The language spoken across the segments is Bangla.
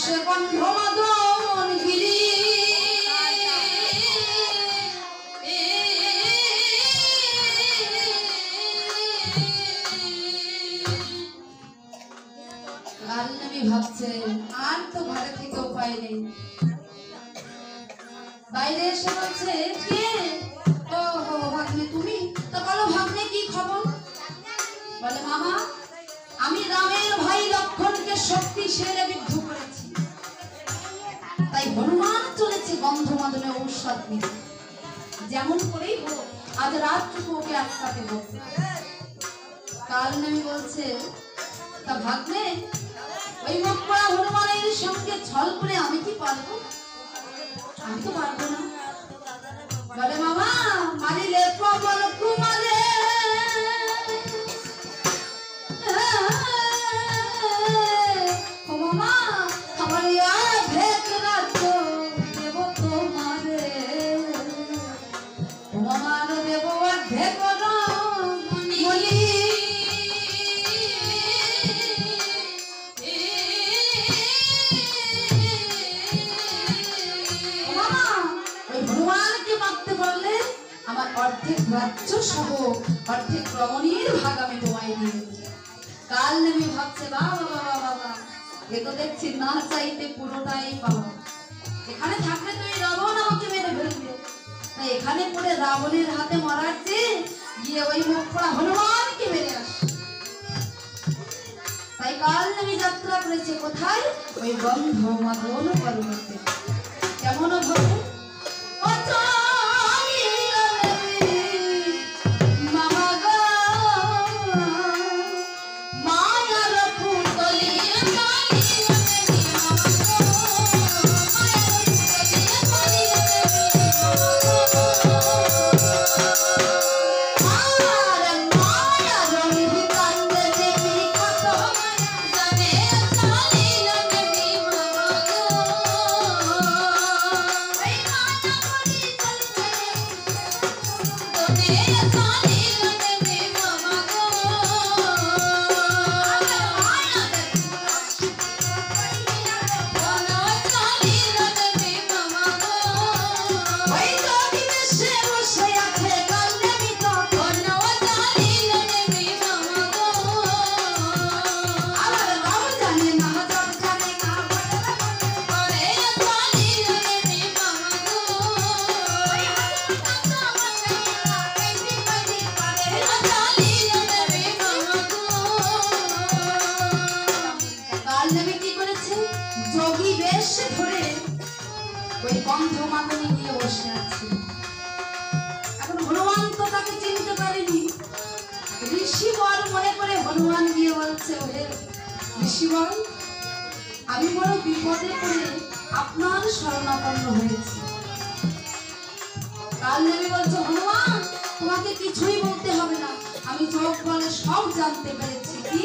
বসে বন্ধ মাদন গিরি কালনামি ভাবছে আর তো ঘরে থেকে উপায় নেই, বাইরে এসে বলছে কে? ও হো ভাগ্নে তুমি তো, বলো ভাগ্নে কি খবর? বলে মামা আমি রামের ভাই লক্ষণকে শক্তিশালী বিদ্ধ করেছি, তাই হনুমান চলেছে গন্ধমাদনে ঔষধ নিতে, যেমন করেই হোক আজ রাতটুকু ওকে আটকাতে হবে। কালনামি বলছে তা ভাগ্নে ওই মুখ পড়া হনুমানের সঙ্গে ছল করে আমি কি পারবো? আমি তো পারবো না। বলে মামা মারিলে প্রবল কুমারে ও মামা আমার ভেদ রাজ্য দেব তোমারে, ও মামার দেব ভেদ বলি আমার অর্ধেক রাজ্য সহ অর্ধেক রমণীর ভাগ আমি তোমায় দিয়ে। কালনামি ভাবছে বাবা বাবা বাবা, এ তো দেখছি না চাইতে পুরোটাই পাবো, এখানে থাকলে তো এই রাবণ আমাকে মেরে ফেলবে, তাই এখানে পড়ে রাবণের হাতে মরার চেয়ে গিয়ে ওই মুখ পড়া হনুমানকে মেরে আস। তাই কালনামি যাত্রা করেছে কোথায়? ওই গন্ধ মাদন পর্বতে। কেমন ভাবে ওই গন্ধ মাদনে গিয়ে বসে আছে। এখন হনুমান তো তাকে চিনতে পারেনি। ঋষিবর মনে করে হনুমান গিয়ে বলছে ওহে ঋষিবর, আমি বড় বিপদে পড়ে আপনার শরণাপন্ন হয়েছি। কালনামি বলছে হনুমান তোমাকে কিছুই বলতে হবে না, আমি চোখ বলে সব জানতে পেরেছি। কি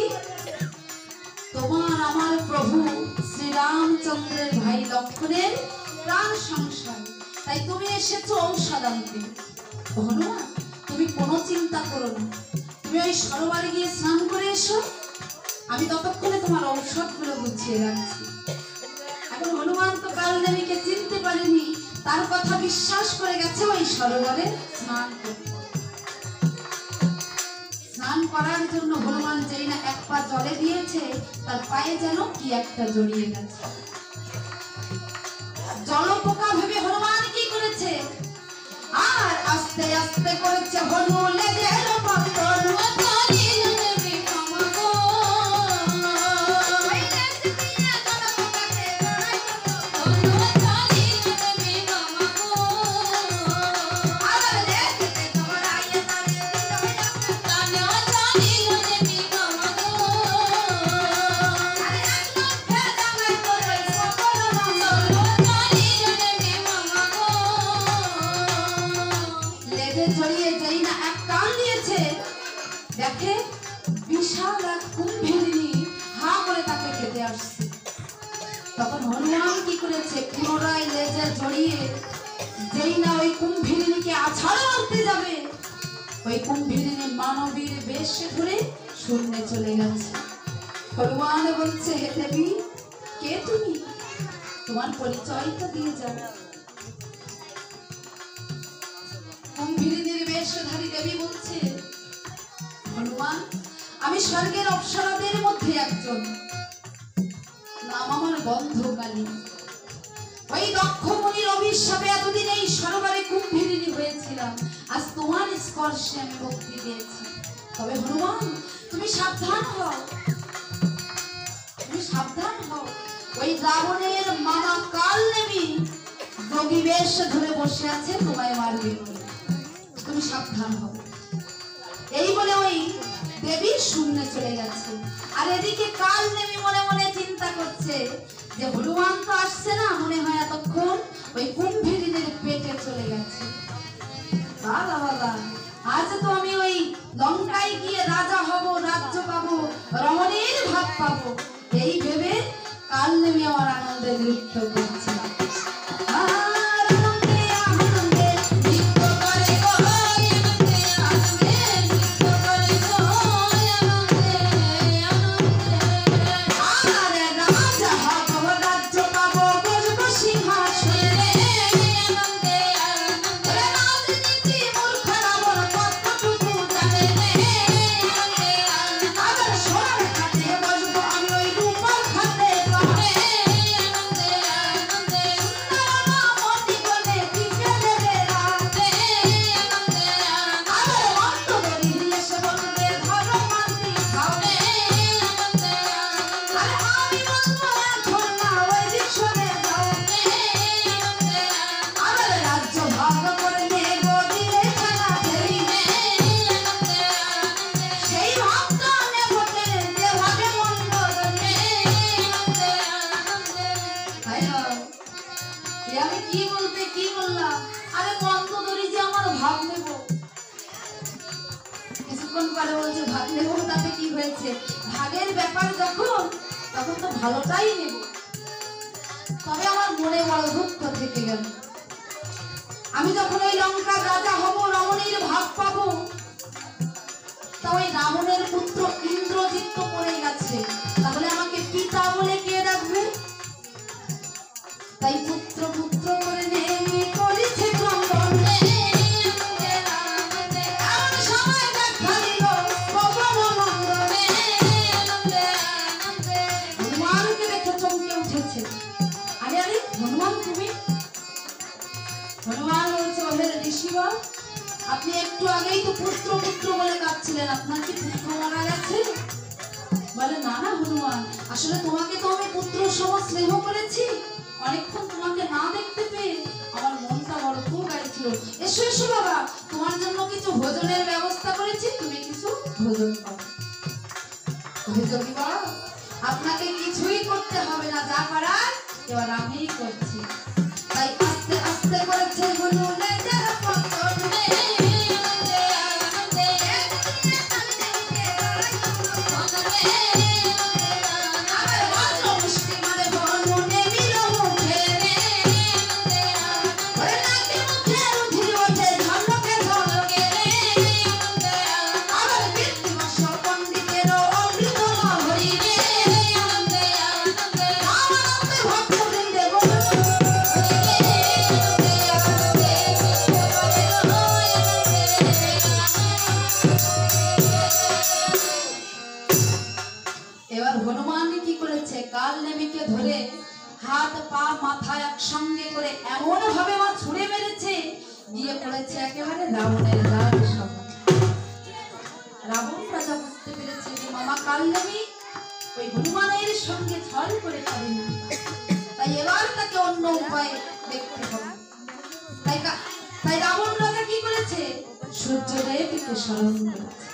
তোমার আমার প্রভু শ্রীরামচন্দ্রের ভাই লক্ষণের প্রাণ সংশয়, তাই তুমি এসেছো ঔষধ আনতে। হনুমান তুমি কোনো চিন্তা করো না, তুমি ওই সরোবরে গিয়ে স্নান করে এসো, আমি ততক্ষণে তোমার ঔষধগুলো গুছিয়ে রাখছি। এখন হনুমান তো কালনামিকে চিনতে পারেনি, তার কথা বিশ্বাস করে গেছে ওই সরোবরে স্নান করতে। স্নান করার জন্য হনুমান যেই না এক পা জলে দিয়েছে, তার পায়ে যেন কি একটা জড়িয়ে গেছে। জলপোকা ভেবে হনুমান কি করেছে, আর আস্তে আস্তে করেছে হনু লেজের পাথর। দেখে বিশাল এক কুম্ভীরিণী হা করে তাকে খেতে আসছে। তখন হনুমান কি করেছে, পুনরায় লেজে জড়িয়ে যেই না ওই কুম্ভীরিণীকে আছাড় মারতে যাবে, ওই কুম্ভীরিণী মানবীর বেশে ধরে শূন্যে চলে গেছে। হনুমান বলছে হে দেবী কে তুমি? তোমার পরিচয়টা দিয়ে যাও। কুম্ভীরিনীর বেশধারী দেবী বলছে, হনুমান আমি স্বর্গের অপ্সরাদের মধ্যে একজন, নাম আমার বন্ধকালী। ওই দক্ষ মুনির অভিশাপে এতদিন এই সরোবরে কুম্ভীরিনী হয়েছিলাম, আজ তোমার স্পর্শে আমি মুক্তি পেয়েছি। তবে হনুমান তুমি সাবধান হও, তুমি সাবধান হও। ওই রাবণের মামা কাল নেমি যোগী বেশ ধরে বসে আছে তোমায় মারবে বলে, তুমি সাবধান হও। এই বলে ওই দেবী শূন্যে চলে গেছে। আর এদিকে কাল নেমি মনে মনে চিন্তা করছে যে হনুমান তো আসছে না, মনে হয় এতক্ষণ ওই কুম্ভীরিনীর পেটে চলে গেছে। বাবা বাবা, আজ তো আমি ওই লঙ্কায় গিয়ে রাজা হব, রাজ্য পাবো, রমণীর ভাগ পাবো, এই ভেবে কাল নেমি আমার আনন্দে নৃত্য করছে। ভাগের ব্যাপার যখন, তখন তো ভালোটাই নেব। তবে আমার মনে বড় দুঃখ থেকে গেল, আমি যখন ওই লঙ্কার রাজা হব, রমণীর ভাগ পাবো, তা ওই রাবণের পুত্র ইন্দ্রজিৎ তো পড়ে গেছে, তাহলে আমাকে পিতা বলে কে ডাকবে? তাই পুত্র পুত্র করে নেমে করেছে ক্রন্দন। আপনি একটু আগেই তো পুত্র পুত্র বলে কাঁদছিলেন, আপনার কি পুত্র মারা গেছে? বলে না না হনুমান, আসলে তোমাকে তো আমি পুত্র সম স্নেহ করেছি, অনেকক্ষণ তোমাকে না দেখতে পেয়ে আমার মনটা বড় খুব গাইছিল। এসো এসো বাবা, তোমার জন্য কিছু ভোজনের ব্যবস্থা করেছি, তুমি কিছু ভোজন পাবে। যোগী বাবা, আপনাকে কিছুই করতে হবে না, যা করার এবার আমিই করছি। তাই আস্তে আস্তে করেছে বলুনে যারা পতনে। হাত পা মাথা একসঙ্গে করে এমন ভাবে মা ছুঁড়ে মেরেছে, গিয়ে পড়েছে একেবারে রাবণের লাল সভা। রাবণ রাজা বুঝতে পেরেছে যে মামা কাল নেমি ওই হনুমানের সঙ্গে ছল করে পারে না, তাই এবার তাকে অন্য উপায়ে দেখতে হবে। তাই রাবণ রাজা কি করেছে? সূর্যদেবকে স্মরণ করেছে।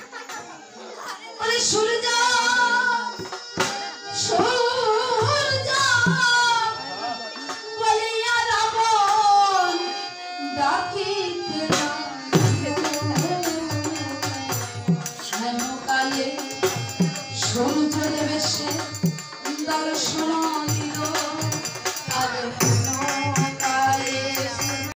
বলে সূর্য